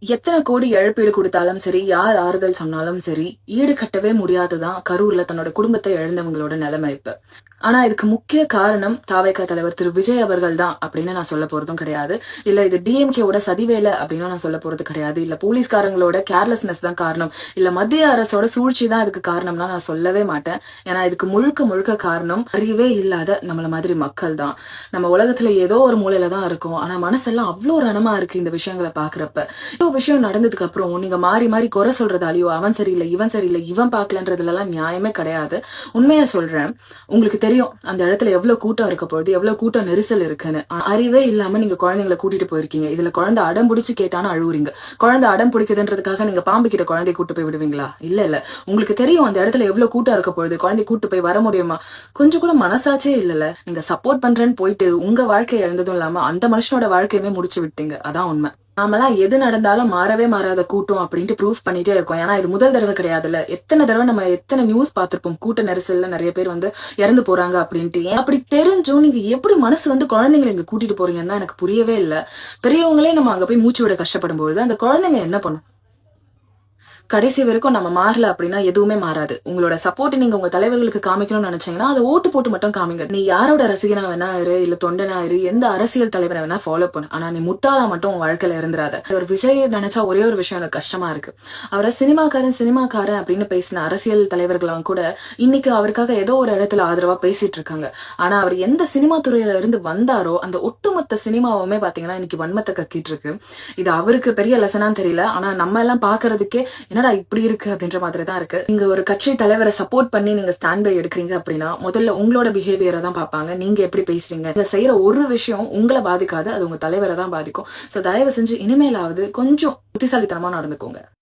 எத்தனை கோடி இழப்பீடு குடுத்தாலும் சரி, யார் ஆறுதல் சொன்னாலும் சரி, ஈடுகட்டவே முடியாததான் கரூர்ல தன்னோட குடும்பத்த இழந்தவங்களோட நிலைமை இப்ப. ஆனா இதுக்கு முக்கிய காரணம் தாவேகா தலைவர் திரு விஜய் அவர்கள் தான் அப்படின்னு நான் சொல்ல போறதும் கிடையாது. இல்ல இது டிஎம்கேவோட சதிவேலை அப்படின்னு நான் சொல்ல போறது கிடையாது. இல்ல போலீஸ்காரங்களோட கேர்லெஸ்னஸ் தான் காரணம். இல்ல மத்திய அரசோட சூழ்ச்சி தான் இதுக்கு காரணம்னா நான் சொல்லவே மாட்டேன். ஏன்னா இதுக்கு முழுக்க முழுக்க காரணம் அறிவே இல்லாத நம்மள மாதிரி மக்கள் தான். நம்ம உலகத்துல ஏதோ ஒரு மூலையில தான் இருக்கோம். ஆனா மனசெல்லாம் அவ்வளோ ரணமா இருக்கு இந்த விஷயங்களை பாக்குறப்ப. இவ்வளவு விஷயம் நடந்ததுக்கு அப்புறம் நீங்க மாறி மாறி குறை சொல்றதாலயோ அவன் சரியில்லை இவன் சரியில்லை இவன் பாக்கலன்றதுல எல்லாம் நியாயமே கிடையாது. உண்மையா சொல்றேன், உங்களுக்கு தெரியும் அந்த இடத்துல எவ்வளவு கூட்டம் இருக்க போகுது, எவ்வளவு கூட்டம் நெரிசல் இருக்குன்னு. அறிவே இல்லாம நீங்க குழந்தைங்களை கூட்டிட்டு போயிருக்கீங்க. இதுல குழந்தை அடம் பிடிச்சு கேட்டான்னு அழுவுறீங்க. குழந்தை அடம் பிடிக்குதுன்றதுக்காக நீங்க பாம்பு கிட்ட குழந்தைய கூட்டு போய் விடுவீங்களா? இல்ல இல்ல. உங்களுக்கு தெரியும் அந்த இடத்துல எவ்வளவு கூட்டம் இருக்க போகுது, குழந்தைய கூட்டு போய் வர முடியுமா? கொஞ்சம் கூட மனசாச்சே இல்லல. நீங்க சப்போர்ட் பண்றேன்னு போயிட்டு உங்க வாழ்க்கை இழந்ததும் இல்லாம அந்த மனுஷனோட வாழ்க்கையுமே முடிச்சு விட்டீங்க. அதான் உண்மை. நாமெல்லாம் எது நடந்தாலும் மாறவே மாறாத கூட்டம் அப்படின்ட்டு ப்ரூஃப் பண்ணிட்டே இருக்கோம். ஏன்னா இது முதல் தடவை கிடையாதுல்ல. எத்தனை தடவை நம்ம எத்தனை நியூஸ் பார்த்திருப்போம், கூட்ட நெரிசல்ல நிறைய பேர் இறந்து போறாங்க அப்படின்ட்டு. அப்படி தெரிஞ்சும் நீங்க எப்படி மனசு குழந்தைங்களை இங்க கூட்டிட்டு போறீங்கன்னா எனக்கு புரியவே இல்ல. பெரியவங்களே நம்ம அங்க போய் மூச்சு விட கஷ்டப்படும் பொழுது அந்த குழந்தைங்க என்ன பண்ணும்? கடைசி வரைக்கும் நம்ம மாறல அப்படின்னா எதுவுமே மாறாது. உங்களோட சப்போர்ட் நீங்க உங்க தலைவர்களுக்கு காமிக்கணும்னு நினைச்சீங்கன்னா அதை ஓட்டு போட்டு மட்டும் காமிங்க. நீ யாரோட ரசிகனா வேணா இரு, இல்ல தொண்டனா இரு, எந்த அரசியல் தலைவரை வேணா ஃபாலோ பண்ணு. ஆனா நீ முட்டாளா மட்டும் உன் வாழ்க்கையில இருந்துராத. ஒரு விஜய் நினைச்சா ஒரே ஒரு விஷயம் எனக்கு கஷ்டமா இருக்கு. அவரை சினிமாக்காரன் அப்படின்னு பேசின அரசியல் தலைவர்களும் கூட இன்னைக்கு அவருக்காக ஏதோ ஒரு இடத்துல ஆதரவா பேசிட்டு இருக்காங்க. ஆனா அவர் எந்த சினிமா துறையில இருந்து வந்தாரோ அந்த ஒட்டுமொத்த சினிமாவுமே பாத்தீங்கன்னா இன்னைக்கு வன்மத்தை கக்கிட்டு இருக்கு. இது அவருக்கு பெரிய லெசனான்னு தெரியல. ஆனா நம்ம எல்லாம் பாக்குறதுக்கே என்னடா இப்படி இருக்கு அப்படின்ற மாதிரி தான் இருக்கு. நீங்க ஒரு கட்சி தலைவரை சப்போர்ட் பண்ணி நீங்க ஸ்டாண்ட் பை எடுக்கிறீங்க அப்படின்னா முதல்ல உங்களோட பிஹேவியரை தான் பார்ப்பாங்க. நீங்க எப்படி பேசுறீங்க, நீங்க செய்யற ஒரு விஷயம் உங்களை பாதிக்காது, அது உங்க தலைவரை தான் பாதிக்கும். சோ தயவு செஞ்சு இனிமேலாவது கொஞ்சம் புத்திசாலித்தனமா நடந்துக்கோங்க.